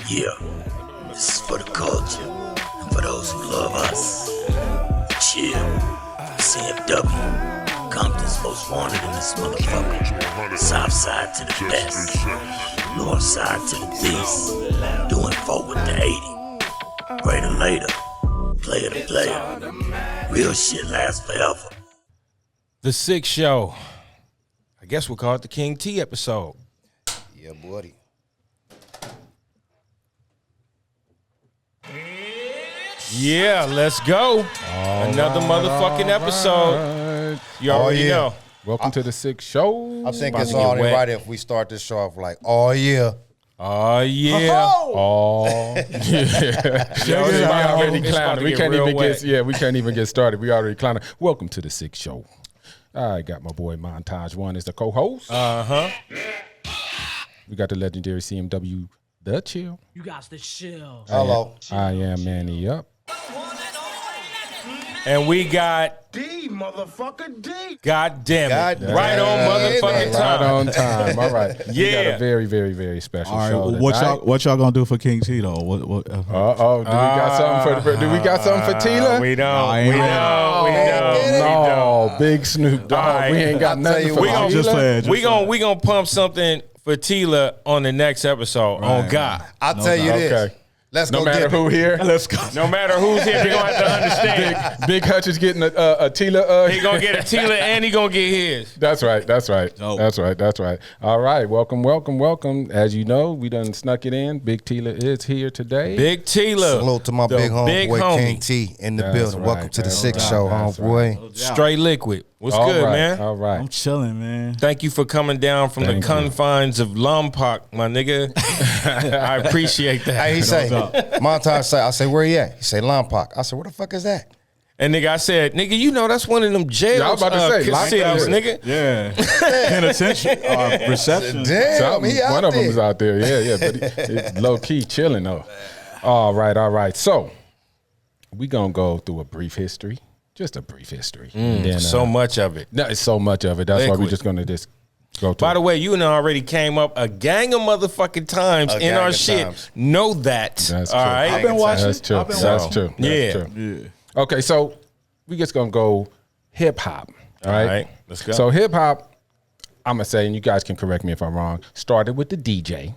Yeah, this is for the culture and for those who love us. Chill, CFW, Compton's most wanted in this motherfucker. South side to the best, north side to the beast. Doing forward to 80, greater later, player to player. Real shit lasts forever. The Six Show. I guess we'll call it the King T episode. Yeah, buddy. Yeah, let's go. Another motherfucking episode. You already know. Welcome to the Six Show. I think About it's to get only wet. right if we start this show off like, oh yeah. Oh, yeah. Oh, yeah. Yo, We it's already about to clowning. We get can't real even wet. get. Yeah, we can't even get started. We already clowning. Welcome to the Six Show. I got my boy Montage One as the co-host. We got the legendary CMW, The Chill. You got the chill. Hello. I am MannyUP. And we got D, motherfucker, D. God damn it. God Right damn on it. motherfucking Right time. on time. All right. We got Yeah. a very, very, very special All show right, tonight. what y'all gonna do for King T though? What? Uh-oh. Do we got something for Tila? We don't. I We ain't don't. No, Big Snoop Dogg. All right. We ain't got I'll tell nothing you for what. I'm just playing. We gonna pump something for Tila on the next episode. On Right. God. I'll tell you this. Okay. Let's No go matter get who here. Let's go. No matter who's here, they gonna have to understand. Big Hutch is getting a Tila. He gonna get a Tila and he gonna get his. That's right. That's right. Dope. That's right. That's right. All right. Welcome, welcome, welcome. As you know, we done snuck it in. Big Tila is here today. Big Tila. Salute to my The big big homeboy homie. King T in the That's building. right, Welcome to the that's Six right, Show, that's homeboy. Straight liquid. What's All good, right, man? All right. I'm chilling, man. Thank you for coming down from Thank the you. confines of Lompoc, my nigga. I appreciate that. Hey, he say, Montage say, I say, where he at? He say, Lompoc. I said, where the fuck is that? And nigga, I said, nigga, you know that's one of them jails. Yeah, I was about to say, casinos, lockdown. nigga. Yeah. Penitentiary, reception. Damn, Something- he out one of there. them is out there. Yeah, yeah. But it's low key chilling though. All right, all right. So we gonna go through a brief history, just a brief history. And then, So much of it. no, it's so much of it. That's why Liquid. we're just gonna just go through. By the way, you and I already came up a gang of motherfucking times in gang our of shit. times. Know that. That's all true. right? I've been watching. That's true. I've been That's watching. true. That's Yeah. true. Yeah. Okay, so we just gonna go hip hop. All right? All right, let's go. So hip hop, I'm gonna say, and you guys can correct me if I'm wrong, started with the DJ.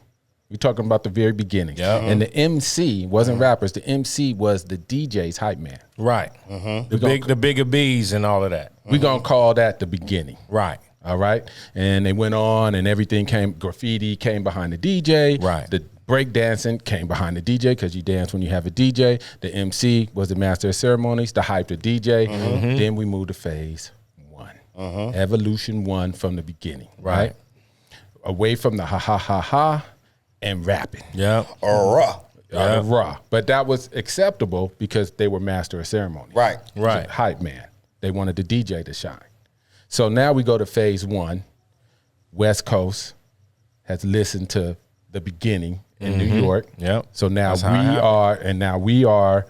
We're talking about the very beginning. Yeah. And the MC wasn't rappers. The MC was the DJ's hype man. Right. The bigger B's and all of that. We're gonna call that the beginning. Right. All right. And they went on and everything came, graffiti came behind the DJ. Right. The break dancing came behind the DJ because you dance when you have a DJ. The MC was the master of ceremonies, the hype the DJ. Then we moved to phase one. Evolution one from the beginning. Right. Away from the ha ha ha ha and rapping. Yeah. Raw. But that was acceptable because they were master of ceremonies. Right. Right. Hype man. They wanted the DJ to shine. So now we go to phase one. West Coast has listened to the beginning in New York. Yep. So now That's how it happened. we are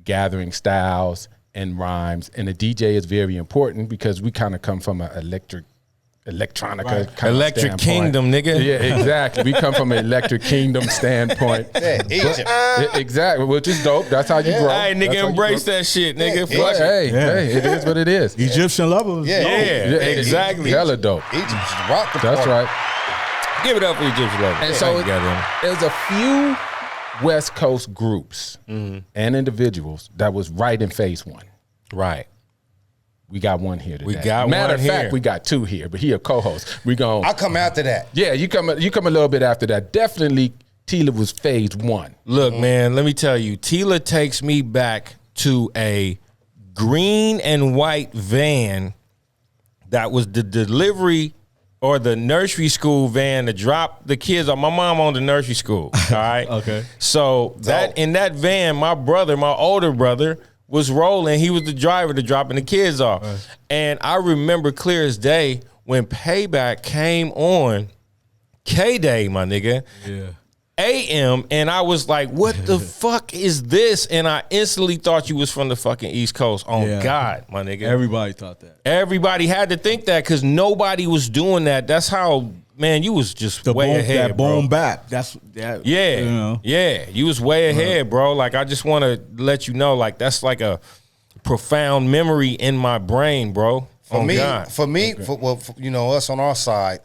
gathering styles and rhymes. And the DJ is very important because we kind of come from an electronica kind of Electric standpoint. Kingdom, nigga. Yeah, exactly. We come from an Electric Kingdom standpoint. Yeah, Egypt. Exactly, which is dope. That's how you grow. Hey, That's nigga, how you embrace grow. that shit, nigga. Yeah, Fuck it. Hey, it is what it is. Egyptian lovers. Yeah. Yeah, exactly. Hella dope. Egypt just rock the That's party. Oh, right. Give it up for Egyptian love. And so there's a few West Coast groups and individuals that was right in phase one. Right. We got one here today. We got Matter one of fact, here. we got two here, but he a co-host. We going I'll come after that. yeah, you come a little bit after that. Definitely Tila was phase one. Look, man, let me tell you, Tila takes me back to a green and white van that was the delivery or the nursery school van to drop the kids off. My mom owned a nursery school, all right? Okay. So that in that van, my older brother, was rolling. He was the driver to dropping the kids off. Right. And I remember clear as day when Payback came on K-Day, my nigga. Yeah. AM, and I was like, what the fuck is this? And I instantly thought you was from the fucking East Coast. On Yeah. God, my nigga. Everybody thought that. Everybody had to think that because nobody was doing that. That's how man, you was just The way boom, ahead, that bro. boom bap. That's that. Yeah, You know. yeah, you was way ahead, bro. Like, I just want to let you know, like, that's like a profound memory in my brain, bro. For me, God. for me, for you know, us on our side,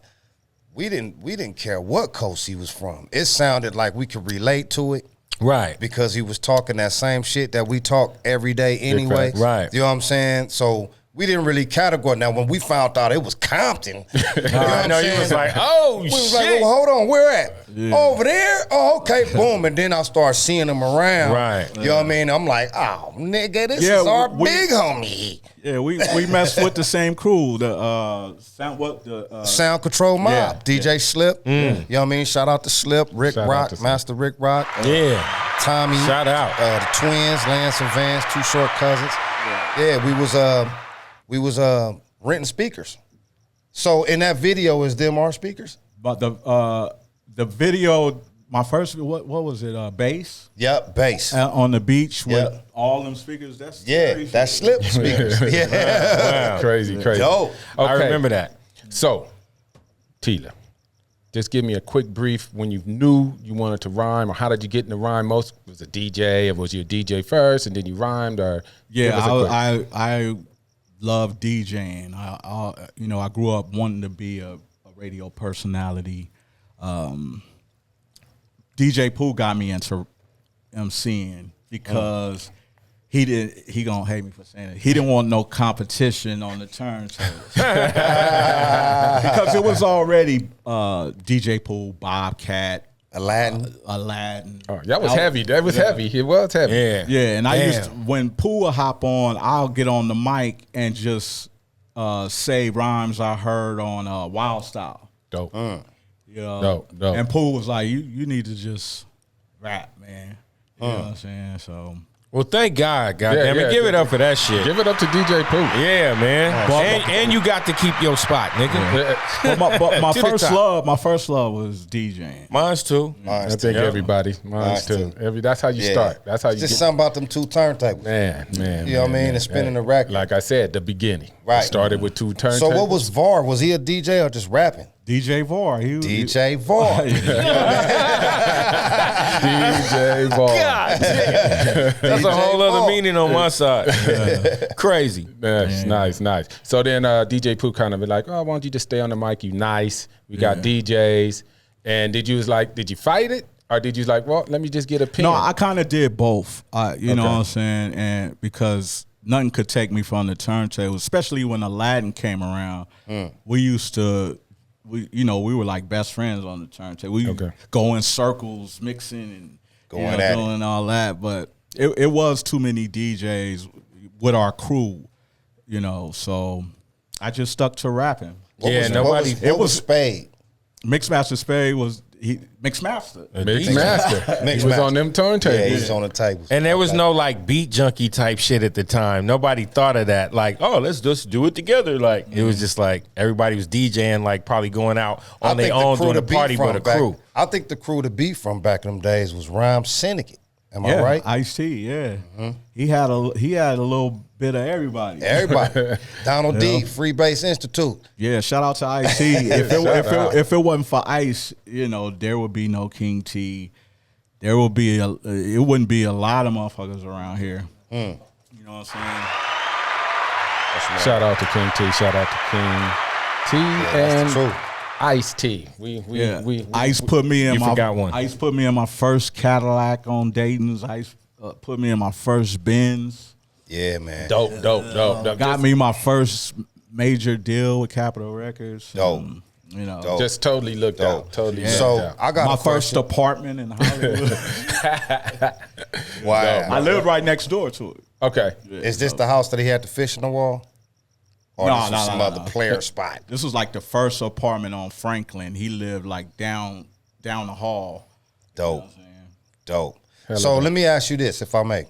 we didn't care what coast he was from. It sounded like we could relate to it. Right. Because he was talking that same shit that we talk every day anyway. facts. Right. You know what I'm saying? So we didn't really categorize. Now, when we found out it was Compton, you know what I I'm know you saying? was like, oh, we shit. was like, well, hold on, where at? Over there? Oh, okay, boom. And then I start seeing them around. Right. You know what I mean? I'm like, oh, nigga, this Yeah, is our we- big homie. Yeah, we messed with the same crew. The Sound Control Mob, yeah, DJ Slip. You know what I mean? Shout out to Slip, Rick Shout out Rock, to Slip. Master Rick Rock. Yeah. Tommy. Shout out. The twins, Lance and Vance, two short cousins. Yeah, we was renting speakers. So in that video is them our speakers? but the video, my first what was it? Bass Yep, bass. on the beach with Yeah. all them speakers. That's Yeah, crazy. that's Slip speakers. Yeah. Wow. Crazy. Dope. I remember that. So, Tila, just give me a quick brief when you knew you wanted to rhyme, or how did you get in the rhyme most? Was it DJ, or was you a DJ first and then you rhymed, or give us a quick- I love DJing. I grew up wanting to be a radio personality. DJ POOH got me into MCing because he gonna hate me for saying it. He didn't want no competition on the turntables because it was already DJ POOH, Bobcat, Aladdin. Aladdin. Oh, that was heavy. That was heavy. It was heavy. Yeah. Yeah, and I Damn. used to, when Pooh would hop on, I'll get on the mic and just say rhymes I heard on Wild Style. Dope. You know? Dope. And Pooh was like, you need to just rap, man. You know what I'm saying? So Well, thank God, goddamn yeah, it. Give it up for that shit. Give it up to DJ POOH. Yeah, man. And you got to keep your spot, nigga. but my To the first top. love was DJing. Mine's too. I think everybody. Mine's too. That's how you Yeah. start. That's how you Just get. something about them two turntables. Man. You know what I mean? And spinning the record. Like I said, the beginning. Right. It started with two turntables. So what was VAR? Was he a DJ or just rapping? DJ Var. DJ VAR. DJ Ball? God damn. That's a whole other Paul. meaning on my side. Crazy. Nice. So then DJ POOH kind of be like, oh, why don't you just stay on the mic? You nice. We got DJs. And did you fight it? Or did you like, well, let me just get a pin? No, I kind of did both. You know what I'm saying? And because nothing could take me from the turntables, especially when Aladdin came around. We used to, we were like best friends on the turntable. We go in circles, mixing and Going at it. doing all that. But it was too many DJs with our crew, so I just stuck to rapping. What Yeah, was Spade? Mixmaster Spade was Mixmaster. Mixmaster. Mix He was master. on them turntables. Yeah, he was on the tables. And there was no like beat junkie type shit at the time. Nobody thought of that. Like, oh, let's just do it together. Like, it was just like everybody was DJing, like probably going out on their own doing a party with a crew. I think the crew to beat from back in them days was Rhyme Syndicate. Am I right? Ice-T, yeah. He had a little bit of everybody. Everybody. Donald D, Free Bass Institute. Yeah, shout out to Ice-T. If it wasn't for Ice, there would be no King T. There would be it wouldn't be a lot of motherfuckers around here. You know what I'm saying? Shout out to King T. Shout out to King T that's the and truth. Ice T. Ice put me in You my forgot one. Ice put me in my first Cadillac on Dayton's. Ice put me in my first Benz. Yeah, man. Dope. Got me my first major deal with Capitol Records. Dope. Dope. Just totally looked out. Totally looked So out. I got My a first question. apartment in Hollywood. Wow. I lived right next door to it. Okay. Is this the house that he had the fish in the wall? Or No, this was no, some no, other no. player spot? This was like the first apartment on Franklin. He lived like down the hall. Dope. Dope. So let me ask you this, if I may.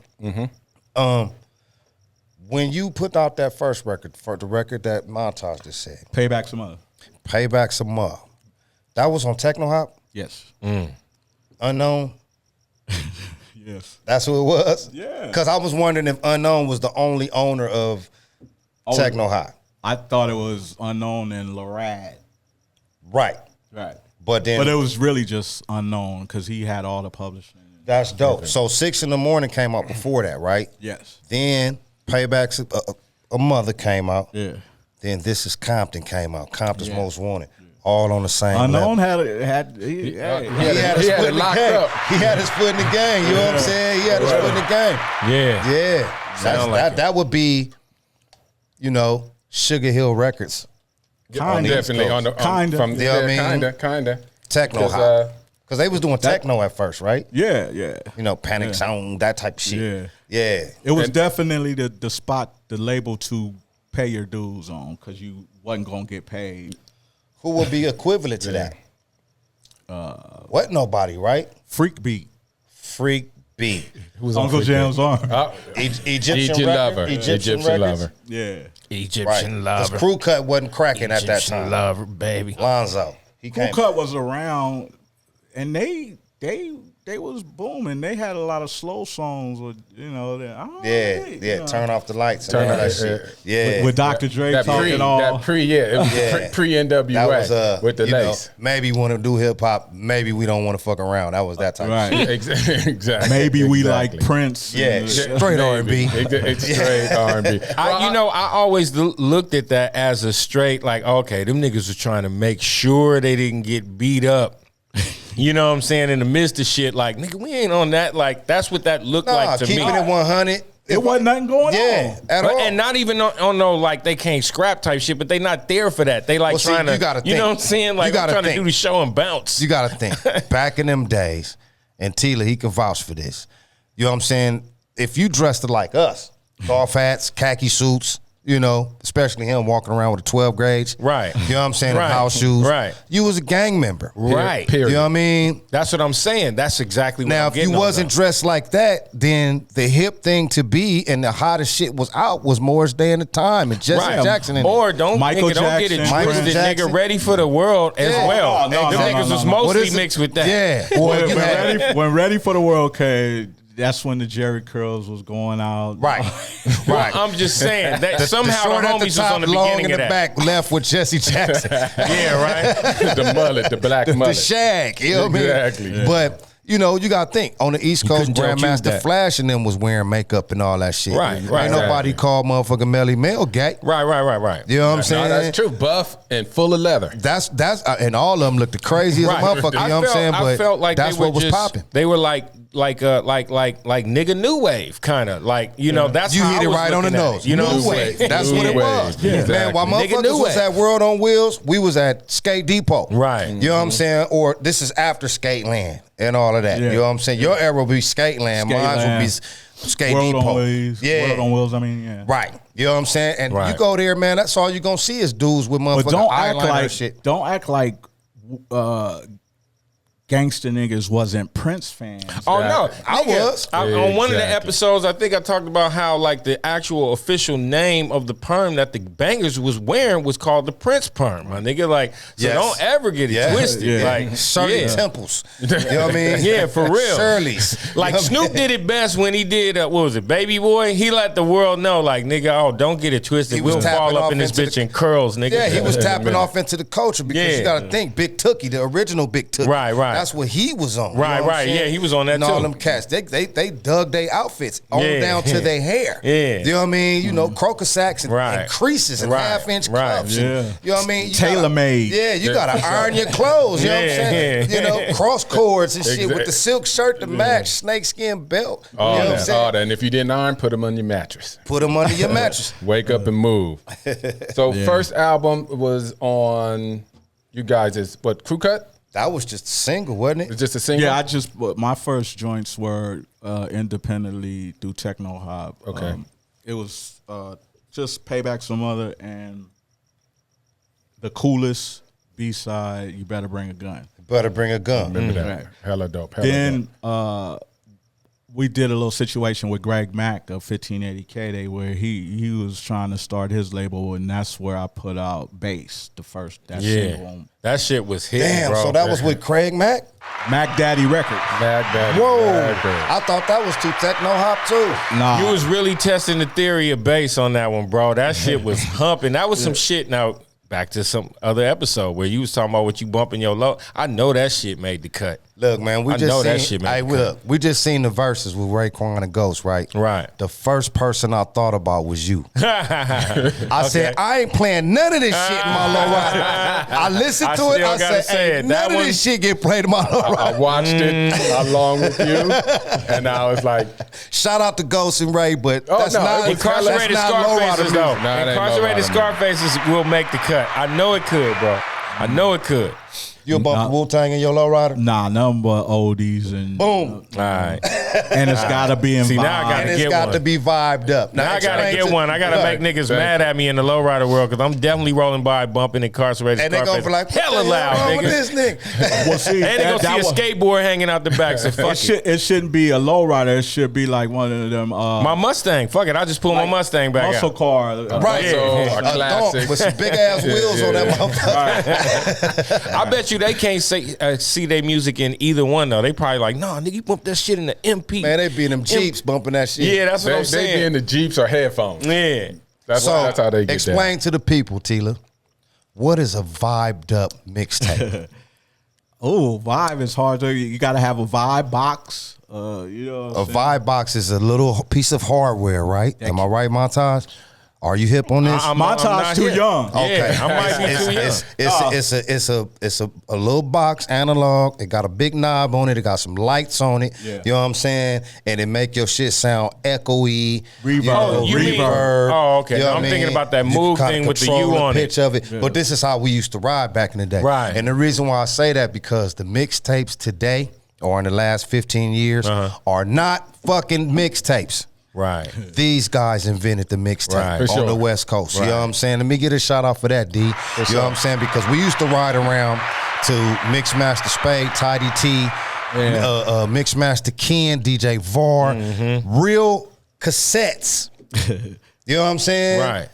When you put out that first record, for the record that Montage just said, Payback some other. Payback Some More, that was on Techno Hop? Yes. Unknown? Yes. That's who it was? Yeah. Because I was wondering if Unknown was the only owner of Techno Hop. I thought it was Unknown and Larad. Right. Right. But it was really just unknown because he had all the publishing. That's dope. So 6 in the Morning came out before that, right? Yes. Then Payback's a Mother came out. Yeah. Then This Is Compton came out. Compton's Most Wanted. All on the same Unknown level. he had He had his foot in the game. He had his foot in the game. You know what I'm saying? He had his foot in the game. Yeah. Yeah. That would be, you know, Sugar Hill Records. Definitely on the from You know what I mean? kinda Techno hop. Because they was doing techno at first, right? Yeah. You know, Panic Zone, that type of shit. Yeah. It was definitely the spot, the label to pay your dues on because you wasn't going to get paid. Who would be equivalent to that? What nobody, right? Freak Beat. Freak Beat. Who's Uncle Jam's arm. Egyptian Lover. Egyptian Lover. Lover. Yeah. Egyptian Because Lover. Crew Cut wasn't cracking at that Egyptian time. Lover, baby. Lonzo. He Crew came. Cut was around, and they was booming. They had a lot of slow songs, with Turn off the lights and Turn all off- that shit. Yeah. with Dr. Dre that talking all. it was pre NWA That was with the you know, lace. maybe want to do hip hop. Maybe we don't want to fuck around. That was that type of shit. Right. Exactly. Maybe we Exactly. like Prince. Yeah, straight R&B. It's straight R&B. I always looked at that as a straight, like, okay, them niggas was trying to make sure they didn't get beat up. You know what I'm saying? In the midst of shit, like, nigga, we ain't on that. Like, that's what that looked like to me. Keeping it 100. It wasn't nothing going Yeah, on. at all. And not even on no, like, they can't scrap type shit, but they not there for that. They like Well, see, trying to, you gotta you know think. what I'm saying? Like, You I'm gotta trying to think. do the show and bounce. You got to think. Back in them days, and Tila, he can vouch for this. You know what I'm saying? If you dressed like us, golf hats, khaki suits, you know, especially him walking around with a 12 gauge. Right. You know what I'm saying? Right. And house shoes. Right. You was a gang member. Right. Period. You know what I mean? That's what I'm saying. That's exactly what Now, I'm if getting you on, wasn't though. dressed like that, then the hip thing to be and the hottest shit was out was Morris Day and the Time and Jesse Right. Jackson. And Or don't Michael don't get it Jackson. Michael twisted, Jackson. nigga. Ready for the World as Yeah. well. No, Them no, niggas no, was no. What mostly is it? mixed with that. Yeah. Or When, you had- when Ready for the World came, that's when the Jerry curls was going out. Right. Right. I'm just saying that somehow short the at homies was top, on the long beginning in of the that. back, left with Jesse Jackson. Yeah, right. The mullet, the black the mullet. shag. You know what I mean? Exactly. But you know, you gotta think on the East Coast, couldn't tell Cube Grandmaster that. Flash and them was wearing makeup and all that shit. Right, right, Ain't nobody exactly. called motherfucking Melly Mel gay. Right. You know what I'm saying? No, that's true. Buff and full of leather. That's and all of them looked the crazy as a motherfucker. You know what I'm saying? I But felt like that's they were what was just, popping. They were like nigga new wave kind of like, you know, that's You how hit I it was right on the looking at nose. it, you know New what I'm wave. saying? That's New what it wave. was. Yeah. Man, while Nigga motherfuckers new was wave. at World on Wheels, we was at Skate Depot. Right. You know what I'm saying? Or this is after Skate Land and all of that. Yeah. You know what I'm saying? Your era would be Skate Land. Skate Mine would be Land. Skate World Depot. on Wheels. Yeah. World on Wheels, I mean, yeah. Right. You know what I'm saying? And Right. you go there, man, that's all you're going to see is dudes with But motherfucking eyeliner and shit. don't act like gangster niggas wasn't Prince fans. Oh no, I Nigga, was. on one of the Exactly. episodes, I think I talked about how like the actual official name of the perm that the bangers was wearing was called the Prince perm. My nigga, like, so Yes. don't ever get it Yeah. twisted. Yeah. Like, Shirley yeah. Temples. You know what I mean? Yeah, for real. Shirley's. Like Snoop did it best when he did what was it, Baby Boy? He let the world know, like, nigga, oh, don't get it twisted. He was We'll tapping fall up off in this into bitch the- in curls, nigga. Yeah, he was tapping off into the culture because Yeah. you got to think Big Tookie, the original Big Tookie. Right. That's what he was on. You Right, know what I'm right. saying? Yeah, he was on that and all too. them cats, they dug their outfits on Yeah. down to their hair. Yeah. You know what I mean? You know, crocus sacks and, Right. and creases and Right. half-inch Right. cuffs. Yeah. And, you know what I mean? You Tailor-made. gotta- Yeah, you got to iron your clothes. You know what I'm Yeah, saying? yeah. You know, cross cords and shit with Exact- the silk shirt to match, snakeskin belt. All you know what I'm that, saying? all that. And if you didn't iron, put them on your mattress. Put them under your mattress. Wake up and move. So first album was on you guys' what, Crew Cut? That was just a single, wasn't It's it? just a single? Yeah, my first joints were independently through Techno Hop. Okay. It was just Payback Some Other and the coolest B-side, You Better Bring a Gun. Better bring a gun. Remember that. Right. Hella dope. Hella Then dope. we did a little situation with Greg Mack of 1580K Day where he was trying to start his label, and that's where I put out Bass, the first single Yeah. on That shit was hit, Damn, bro. so that was with Craig Mack? Mac Daddy Records. Bad, Whoa. bad. I thought that was too techno hop too. Nah, You was really testing the theory of bass on that one, bro. That shit was humping. That was some shit. Now, back to some other episode where you was talking about what you bumping your low. I know that shit made the cut. Look, man, we I just know seen, that shit made the cut. look, we just seen the verses with Raekwon and Ghost, right? Right. The first person I thought about was you. I said, I ain't playing none of this shit in my low rider. I listened to it. I said, hey, none of this shit get played in my low rider. I watched it along with you, and I was like, shout out to Ghost and Ray, but that's not Incarcerated Scarfaces, Scarfaces, though. Incarcerated Scarfaces will make the cut. I know it could, bro. I know it could. You bump Wu-Tang in your low rider? Nah, nothing but oldies and boom. All right. And it's gotta be in See, vibe. now I gotta And it's get got one. to be vibed up. Now I gotta get one. I gotta make niggas mad at me in the lowrider world because I'm definitely rolling by bumping Incarcerated And they Scarface. gonna be like, hella what the hell loud, wrong with nigga. this nigga? Well, see, And they gonna see a was- skateboard hanging out the back. So fuck it. It shouldn't be a lowrider. It should be like one of them. My Mustang. Fuck it. I just pull my Mustang back muscle out. car. Right. Yeah. a classic. With some big ass wheels on that motherfucker. I bet you they can't see their music in either one though. They probably like, nah, nigga, you bump that shit in the MP. Man, they be in them Jeeps bumping that shit. Yeah, that's what They I'm be saying. in the Jeeps or headphones. Yeah. That's how they get explain to the people, Tila, what is a vibed up mixtape? Oh, vibe is hard. You got to have a vibe box. You know, A vibe box is a little piece of hardware, right? Am I right, Montage? Are you hip on this? I'm Montage not too hip. young. Okay, I might be too young. It's a little box, analog. It got a big knob on it. It got some lights on it. Yeah. You know what I'm saying? And it make your shit sound echoey. Reverb. You know, Oh, you mean- reverb. oh, okay. You know No, what I'm I thinking mean? about that You move kinda thing with the control U on it. pitch of it. But this is how we used to ride back in the day. Right. And the reason why I say that because the mixtapes today or in the last 15 years are not fucking mixtapes. Right. These guys invented the mixtape Right. on For sure. the West Coast. You Right. know what I'm saying? Let me get a shout out for that, D. You know what I'm saying? Because we used to ride around to Mixmaster Spade, Tidy T, Mixmaster Ken, DJ Var, real cassettes. You know what I'm saying? Right.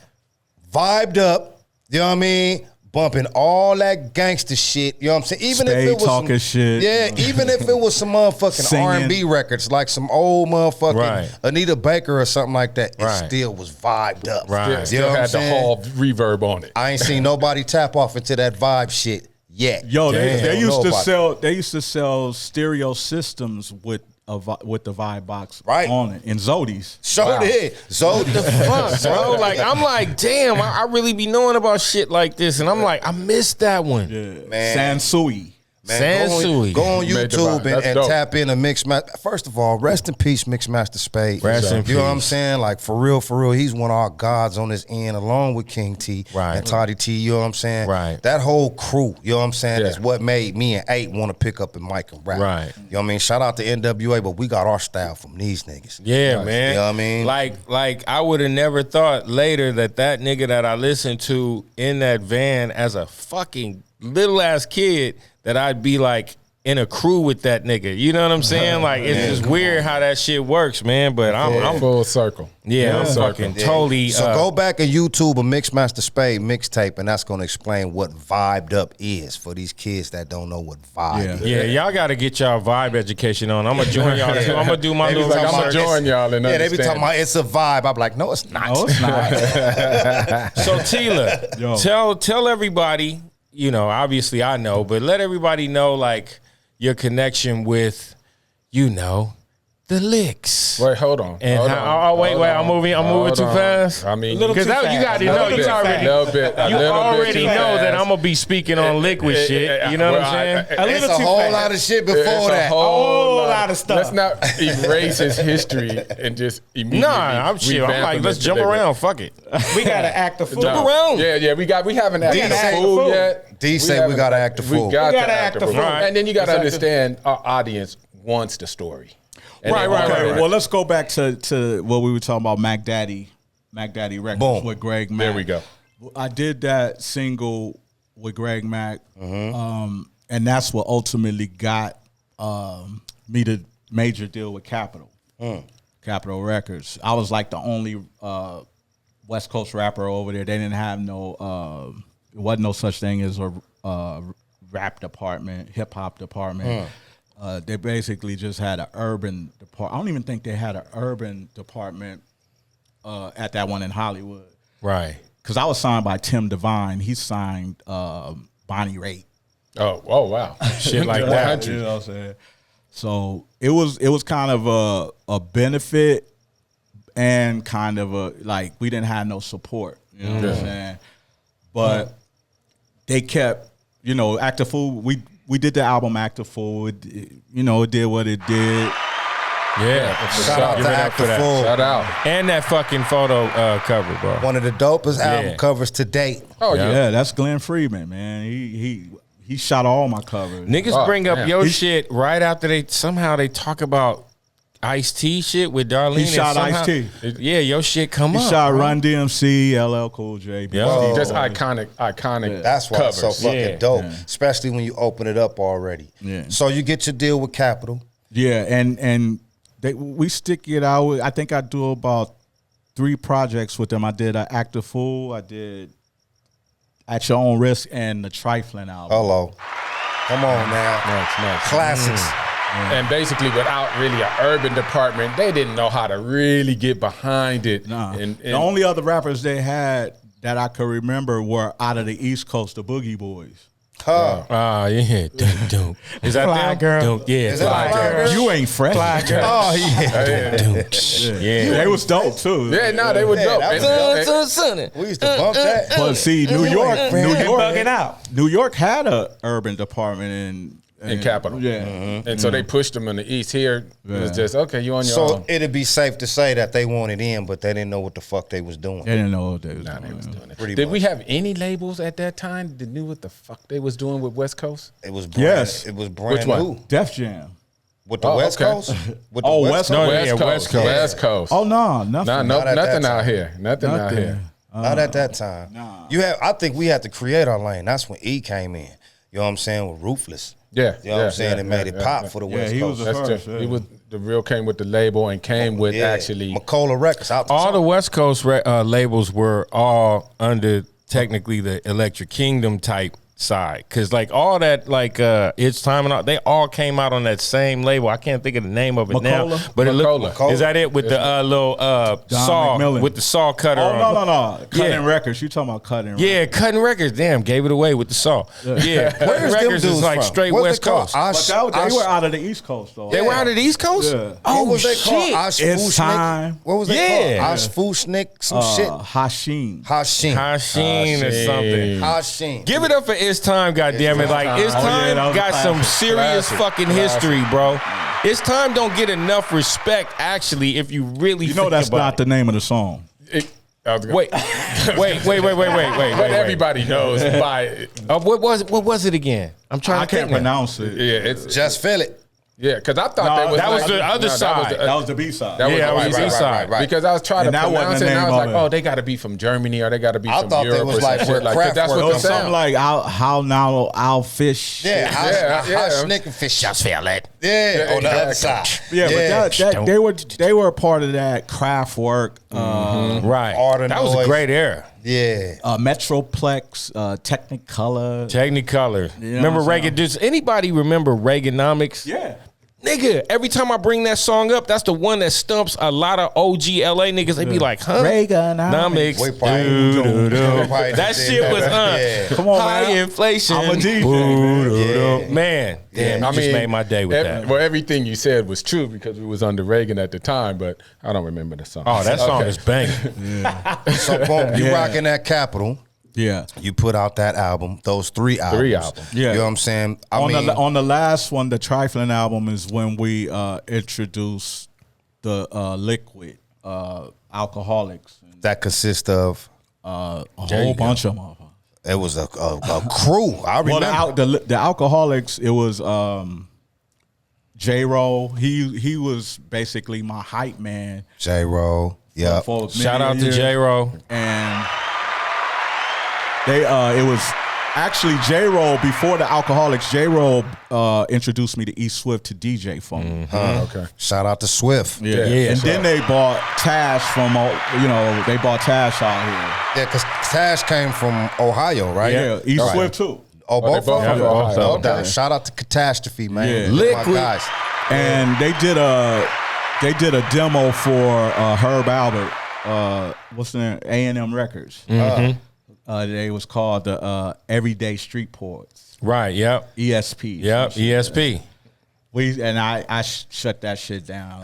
Vibed up. You know what I mean? Bumping all that gangster shit. You know what I'm saying? Even if Spade it was talking some, shit. Yeah, even if it was some motherfucking Singing. R&B records, like some old motherfucking Right. Anita Baker or something like that, it Right. still was vibed up. Right. Still You know what I'm had the saying? Hall reverb on it. I ain't seen nobody tap off into that vibe shit yet. Yo, Damn. they used Know to about sell. They used to sell stereo systems with the vibe box Right. on it in Zodi's. Show did. So The fuck, bro? Like, I'm like, damn, I really be knowing about shit like this. And I'm like, I missed that one. Man. Sansui. Man, Sansui. go on You made the YouTube vibe. That's and dope. tap in a Mixmaster. First of all, rest in peace, Mixmaster Spade. Rest in You know what I'm peace. saying? Like, for real, he's one of our gods on this end, along with King T Right. and Toddy T. You know what I'm saying? Right. That whole crew, you know what I'm saying, Yeah. is what made me and 8 want to pick up and mic and rap. Right. You know what I mean? Shout out to NWA, but we got our style from these niggas. Yeah, man. You know what I mean? Like I would have never thought later that nigga that I listened to in that van as a fucking little ass kid that I'd be like in a crew with that nigga. You know what I'm saying? Like, it's just weird how that shit works, man. But I'm Full circle. I'm Full fucking circle. totally. So go back and YouTube a Mixmaster Spade mixtape, and that's gonna explain what vibed up is for these kids that don't know what vibe is. Yeah, y'all got to get y'all vibe education on. I'm gonna join y'all too. I'm gonna do my They be little. talking I'm gonna about- join y'all and Yeah, they be understand. talking about it's a vibe. I'm like, no, it's not. No, it's not. So Tila, Yo. tell everybody. You know, obviously I know, but let everybody know like your connection with, you know, the LICS. Wait, hold on. And hold how, on, wait, hold I'm on, moving hold too on. fast. I mean, because you got to know, you already know that I'm gonna be speaking on liquid shit. You know what I'm saying? It's a whole lot of shit before It's a that. whole lot of stuff. Let's not erase his history and just immediately. Nah, I'm chill. I'm revamp like, him let's into jump liquid. around. Fuck it. We gotta act the fool. Jump around. Yeah, we haven't acted D say- the fool yet. D say we haven't- gotta act the fool. We gotta gotta act the fool. Right. And then you gotta understand our audience wants the story. And Right. they- Okay. Well, let's go back to what we were talking about. Mac Daddy Records Boom. with Greg Mack. There we go. I did that single with Greg Mack, and that's what ultimately got me the major deal with Capitol. Capitol Records. I was like the only West Coast rapper over there. They didn't have no. It wasn't no such thing as a rap department, hip hop department. They basically just had an urban department. I don't even think they had an urban department at that one in Hollywood. Right. because I was signed by Tim Devine. He signed Bonnie Raitt. Oh wow, shit like that. You know what I'm saying? So it was kind of a benefit and kind of a like we didn't have no support. You know what I'm saying? But they kept, you know, Act a Fool. We did the album Act a Fool. It did what it did. Yeah, Shout out to Act a Fool. Shout out. and that fucking photo cover, bro. One of the dopest album Yeah. covers to date. Oh yeah. Yeah, that's Glenn Friedman, man. He shot all my covers. Niggas Oh, bring up damn. your shit right after they talk about Ice-T shit with Darlene. He and shot somehow- Ice-T. Yeah, your shit come He up. shot bro. Run DMC, LL Cool J. Yeah. Whoa. Just iconic. That's why it's so covers. fucking Yeah. dope, especially when you open it up already. Yeah. So you get your deal with Capitol. Yeah, and we stick it out. I think I do about 3 projects with them. I did Act a Fool. I did At Your Own Risk and the Trifling album. Hello. Come on now. Nice. Classics. And basically, without really an urban department, they didn't know how to really get behind it. Nah. And The only other rappers they had that I could remember were out of the East Coast, the Boogie Boys. Huh. Ah, yeah. Dum. Is that Fly them? Girl. Dum. Yeah. Is that Fly Fly Girl. Girl? You ain't fresh. Oh yeah. Yeah. They was dope too. yeah, no, they were Yeah, dope. that was And- dope. We used to bump that. But see, New York bugging out. New York had a urban department in Capital. Yeah. And so they pushed them in the East. Here it was just, okay, you on your So own. it'd be safe to say that they wanted in, but they didn't know what the fuck they was doing. They didn't know what they was Nah, doing. they was doing it. Pretty Did much. we have any labels at that time that knew what the fuck they was doing with West Coast? It was brand, Yes. It was brand Which one? new. Def Jam. With the Oh, West okay. Coast? With the Oh, West West Coast? No, West yeah, Coast. West Coast. West Coast. Oh no, nothing. Nah, Not at that nothing out time. here. Nothing out here. Not at that time. Nah. I think we had to create our lane. That's when E came in. You know what I'm saying? With Ruthless. Yeah. You know what I'm saying? It made it pop for the Yeah, West he was Coast. the That's first. just, he was the real came with the label and came with actually. Macola Records. Out the All top. the West Coast labels were all under technically the Electric Kingdom type side, because like all that It's Time and all, they all came out on that same label. I can't think of the name of it now, Macola? but it Macola. looked. Is that it with the little saw McMillan. with the saw cutter? Oh on no. Cutting Yeah. Records. You talking about Cutting Records? Yeah, Cutting Records. Damn, gave it away with the saw. Yeah, Cutting Where's them Records is dudes like from? straight What's West they called? Coast. But they were out of the East Coast though. They were out of the East Coast. Yeah. Oh what was they shit! called? It's time. What was they Yeah. called? Ashfushnik, some shit. Hashim. Hashin. Hasheen or something. Hashin. Give it up for It's Time, goddammit! Like It's Oh, yeah, Time that was got a some classic. serious Classic. fucking history, bro. It's Time don't get enough respect, actually, if you really. You know think that's about not it. the name of the song. I was gonna- Wait, wait. But everybody knows by What was it again? I'm trying I to think can't now. pronounce it. yeah, it's Just feel it. yeah, because I thought No, they was that was like- the other side. That was the B side. That was Yeah, the that was right, the right, B-side. right. Because I was trying And to that wasn't pronounce the it, and I name was of like, it. oh, they got to be from Germany or they got to be I from thought they Europe was or like some where shit like that. That's Kraftwerk what It the was something sound. like how now I'll fish. Yeah, Yeah. Hashnik and Fish. Just feel it. Yeah, on the other side. Yeah, but they were part of that Kraftwerk, Right. Art and That was a Noise. great era. Yeah. Metroplex, Technicolor. Technicolor. know Remember what I'm Reagan? Does anybody remember Reaganomics? Yeah. Nigga, every time I bring that song up, that's the one that stumps a lot of OG LA niggas. They be like, huh? Reaganomics. We probably That just did shit was Yeah. Come on, high man. inflation. I'm a DJ, Boo-doo-doo. Man, damn, Yeah. you just made my day with that. Well, everything you said was true because we was under Reagan at the time, but I don't remember the song. Oh, that song Okay. is banging. So, boom, you rocking that Capitol. Yeah. You put out that album, those 3 albums. albums. You Yeah. know what I'm saying? I On mean, the last one, the Trifling album is when we introduced the liquid alcoholics. that consists of, A whole bunch of them. it was a crew. I remember. Well, the alcoholics, it was J-Roll. He was basically my hype man. J-Roll. Yeah. for many Shout out to years. J-Ro. And they it was actually J-Roll before the alcoholics. J-Roll introduced me to E Swift to DJ for me. Okay. Shout out to Swift. Yeah. Yeah, And so- then they bought Tash from they bought Tash out here. Yeah, because Tash came from Ohio, right? Yeah, E Right. Swift too. Oh, both both of them? from Ohio. No Okay. doubt. Shout out to Catastrophe, man. Yeah. My Liquid. guys. And they did a demo for Herb Albert what's the name? A&M Records. They was called the Everyday Street Poets. Right. Yep. ESP. Yep. ESP. I shut that shit down.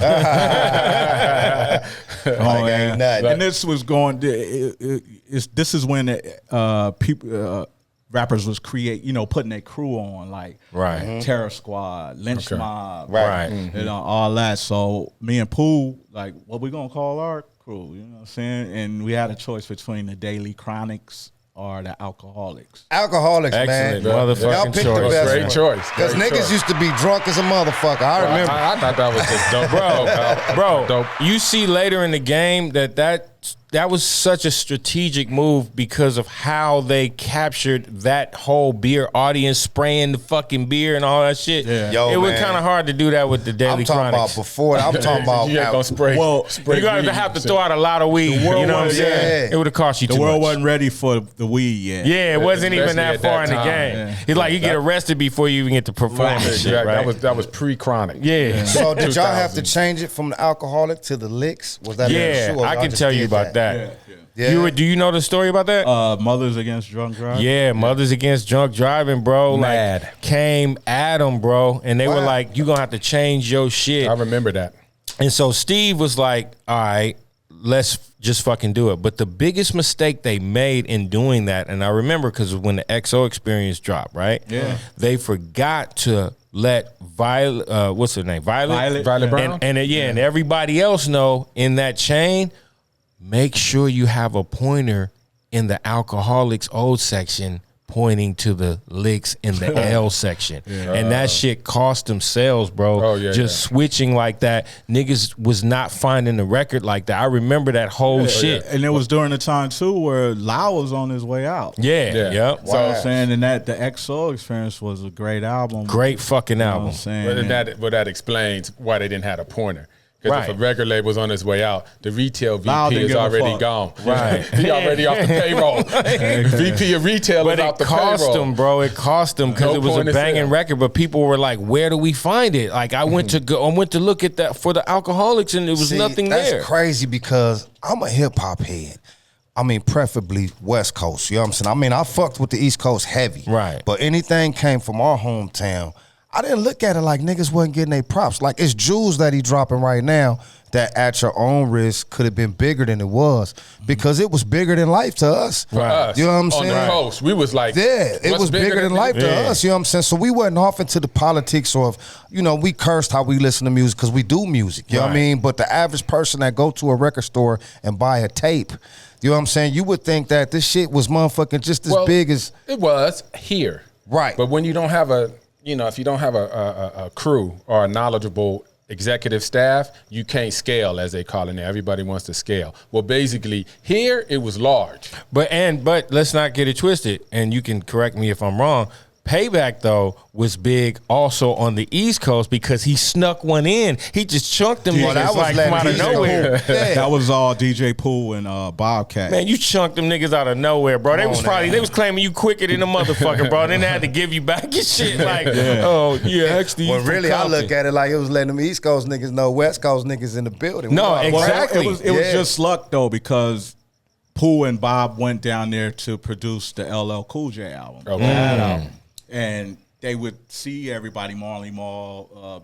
Ain't nothing. And this was going. This is when people. Rappers was putting their crew on, like Right. Terror Squad, Lynch Mob, Right. all that. So me and Pooh, like, what we gonna call our crew? You know what I'm saying? And we had a choice between the Daily Chronics or the Alcoholics. Alcoholics, Excellent. man. Motherfucking Y'all picked the choice. best Great one. choice. Because Great niggas choice. used to be drunk as a motherfucker. I remember. I thought that was just dope, Bro, Dope. you see later in the game that was such a strategic move because of how they captured that whole beer audience, spraying the fucking beer and all that shit. Yeah. Yo, it was man. kind of hard to do that with the Daily I'm talking Chronics. about before. I'm talking about. You ain't gonna spray. Well, You're going to have to throw out a lot of weed. You know what I'm was- saying? yeah. It would have cost you The too world much. wasn't ready for the weed yet. Yeah, it wasn't even Especially that at far that in the time. game. Yeah. It's like you get arrested before you even get to perform and shit, right? That was pre-chronic. Yeah. So did y'all have to 2000. change it from the alcoholic to the licks? Was that Yeah, an issue, or I y'all can just tell you did about that. Yeah. Do you know the story about that? Mothers Against Drunk Driving. Yeah, Mothers Against Drunk Driving, bro. Mad. Like, came at them, bro. And they were Wow. like, you going to have to change your shit. I remember that. And so Steve was like, all right, let's just fucking do it. But the biggest mistake they made in doing that, and I remember because when the XO experience dropped, right? Yeah. They forgot to let Violet, what's her name? Violet Brown? And everybody else know in that chain, make sure you have a pointer in the alcoholics old section pointing to the licks in the L section. And that shit cost them sales, bro. Oh, yeah, Just switching like that. Niggas was not finding the record like that. I remember that whole shit. And it was during the time too where Lau was on his way out. Yeah, Yeah. yep. So I'm saying, and that the XO experience was a great album. Great fucking You know what album. I'm saying? But that explains why they didn't have a pointer. Because Right. if a record label was on his way out, the retail Loud VP didn't is give a already fuck. gone. Right. He already off the payroll. VP of retail But is out it the cost payroll. them, bro. It cost them because No it was a point of banging sale. record. But people were like, "Where do we find it?" Like I went to look at that for the alcoholics, and there was See, nothing that's there. crazy because I'm a hip hop head. I mean, preferably West Coast. You know what I'm saying? I mean, I fucked with the East Coast heavy. Right. But anything came from our hometown, I didn't look at it like niggas wasn't getting their props. Like it's jewels that he dropping right now that at your own risk could have been bigger than it was because it was bigger than life to us. For us, You know what I'm saying? On the coast, we was like, Yeah, it what's was bigger than life to Yeah. us. You know what I'm saying? So we wasn't off into the politics of, we cursed how we listen to music because we do music. You know what I Right. mean? But the average person that go to a record store and buy a tape, you know what I'm saying? You would think that this shit was motherfucking just as big as. it was here. Right. But when you don't have if you don't have a crew or a knowledgeable executive staff, you can't scale, as they call it now. Everybody wants to scale. Well, basically, here it was large. But let's not get it twisted. And you can correct me if I'm wrong. Payback though was big also on the East Coast because he snuck one in. He just chunked them Well, that niggas was like letting from out of DJ nowhere. Pooh. Yeah. That was all DJ Pooh and Bobcat. Man, you chunked them niggas out of nowhere, bro. They was claiming you quicker than a motherfucker, bro. Then they had to give you back your shit. Like, oh yeah, actually. Well, you from really, I look Compton. at it like it was letting them East Coast niggas know West Coast niggas in the building. No, We all- exactly. It was Yeah. just luck though because Pooh and Bob went down there to produce the LL Cool J album. Okay. That album. And they would see everybody, Marley Marl,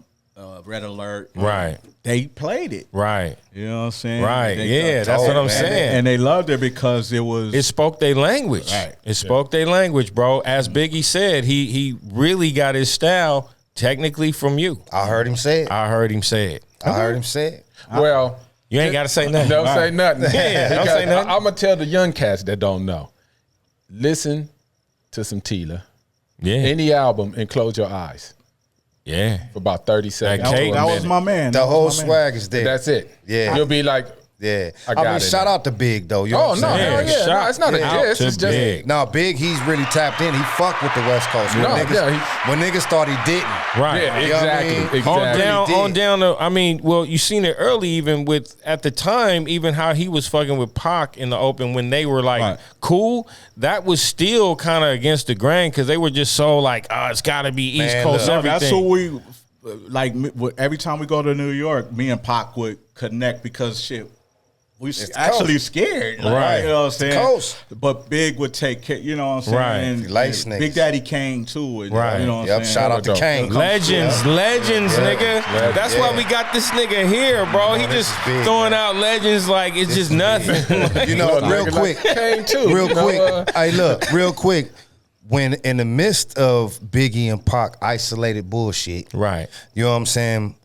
Red Alert. Right. They played it. Right. You know what I'm saying? Right. They Yeah, that's what I'm saying. And they loved it because it was. It spoke their language. Right. It spoke their language, bro. As Biggie said, he really got his style technically from you. I heard him say it. I heard him say it. I heard him say it. Well, You ain't got to say nothing. don't say nothing. Yeah, don't say nothing. I'm going to tell the young cats that don't know. Listen to some Tila. Yeah. Any album and close your eyes Yeah. for about 30 seconds. Kate- to a that was minute. my man. The That was whole my man. swag is there. That's it. Yeah. You'll be like, Yeah. I got it shout now. out to Big though. You know oh, what no, I'm saying? hell yeah. Shout No, it's not a out diss. to It's just, Big. No, Big, he's really tapped in. He fucked with the West Coast. When, No, niggas, yeah, when niggas thought he didn't. Right. yeah, You know what I exactly. mean? Exactly. On down to, I mean, well, you seen it early even with, at the time, even how he was fucking with Pac in the open when they were like Right. cool. That was still kind of against the grain because they were just so like, it's got to be East Man, Coast look, everything. That's what we like. Every time we go to New York, me and Pac would connect because shit. we the actually coast. scared. Like, Right. You know what I'm saying? coast. But Big would take care, you know what I'm saying? Right. And, Lice and niggas. Big Daddy Kane too. And, Right. You know what Yep, I'm saying? shout out to Dope. Kane. Legends, nigga. That's why we got this nigga here, bro. He this just is big, throwing man. out legends like it's just nothing. You know, real Nigga quick. like Kane too. Real you know, quick. Hey, look, real quick. When in the midst of Biggie and Pac isolated bullshit, Right. you know what I'm saying?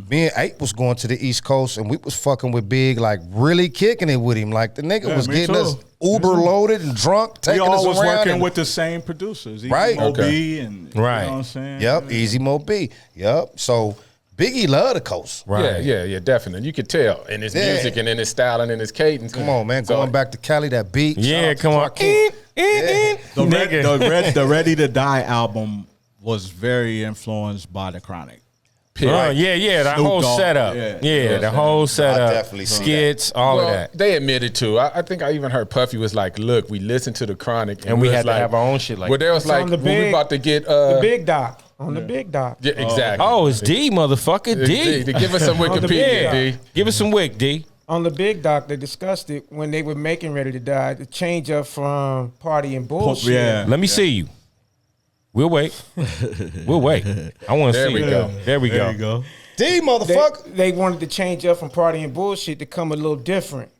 Me and Ape was going to the East Coast and we was fucking with Big, like really kicking it with him. Like the nigga Yeah, was me getting too. us Uber loaded and drunk, We taking us all was around. working and- with the same producers. Easy Right. Mo Okay. B and Right. You know what I'm saying? Yep, Easy Mo B. Yep. So Biggie loved the coast. Right. Yeah, definitely. You could tell in his Yeah. music and in his style and in his cadence. Come on, man. So- Going back to Cali, that beat. Shout Yeah, out to come on. Clark King. Nigga. The Ready to Die album was very influenced by the Chronic. Yeah, that Snoop whole Dogg, setup. yeah. Yeah, the whole setup. definitely see skits, all Well, of that. they admitted to. I think I even heard Puffy was like, "Look, we listened to the Chronic, And we was had to like, have our own shit like Well, there was It's like, on the when we big- about to get The big doc. On the big doc. yeah, exactly. Oh, it's D, motherfucker. D. Give us some On the Wikipedia, big- D. Give us some wick, D. On the big doc, they discussed it when they were making Ready to Die. The change up from party and bullshit. Yeah. Let me see you. We'll wait. We'll wait. I want to There see we you. go. There we There go. you go. D, They, motherfucker. they wanted to change up from party and bullshit to come a little different.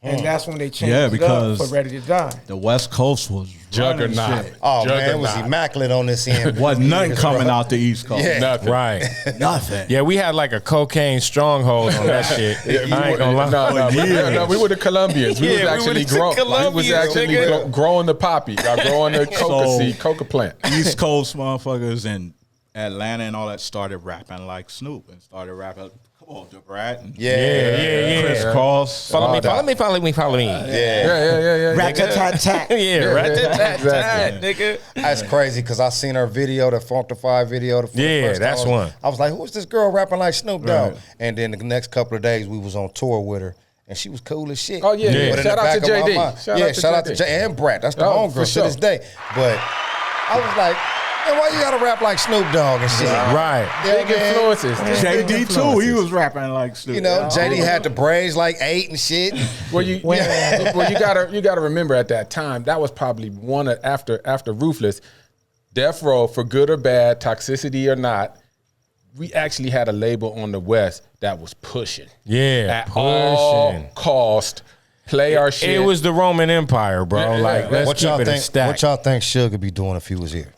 And that's when they changed Yeah, it because- up for Ready to Die. The West Coast was running Juggernaut. shit. Oh, man, it was Juggernaut. immaculate on this end. Wasn't nothing coming out the East Coast. Yeah. Nothing. Right. Nothing. Yeah, we had like a cocaine stronghold on that shit. I ain't gonna lie. No, we were the Colombians. We Yeah, we was were actually the growing. We was Colombians, actually nigga. growing the poppy, growing the coca So- seed, coca plant. East Coast motherfuckers in Atlanta and all that started rapping like Snoop and started rapping. Come on, Brat. And Yeah. Chris Cross. Follow me. Yeah. Yeah. Rat-tat-tat-tat. Yeah, right. Exactly. Nigga. That's crazy because I seen her video, the Funktified video. The Yeah, first time. that's one. I was like, who's this girl rapping like Snoop Dogg? Right. And then the next couple of days, we was on tour with her. And she was cool as shit. Oh, yeah. Yeah. But in Shout the out back to of my JD. mind- Shout yeah, out to shout out to JD. Jay and Brett. That's the Oh, homegirl for to sure. this day. But I was like, man, why you gotta rap like Snoop Dogg and shit? Right. Yeah, Big man. influences. JD too. He was rapping like Snoop. You know, JD had the braids like 8 and shit. Well, you gotta remember at that time that was probably one of, after Ruthless, Death Row, for good or bad, toxicity or not. We actually had a label on the West that was pushing. Yeah, At all pushing. cost, play our shit. It was the Roman Empire, bro. Yeah, Like, yeah. let's What keep y'all it a think? stack. What y'all think Suge could be doing if he was here?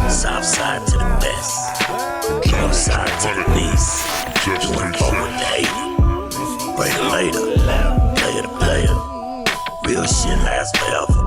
South side to the best, north side to the least. Doing forward to 80. Greater later, player to player. Real shit lasts forever.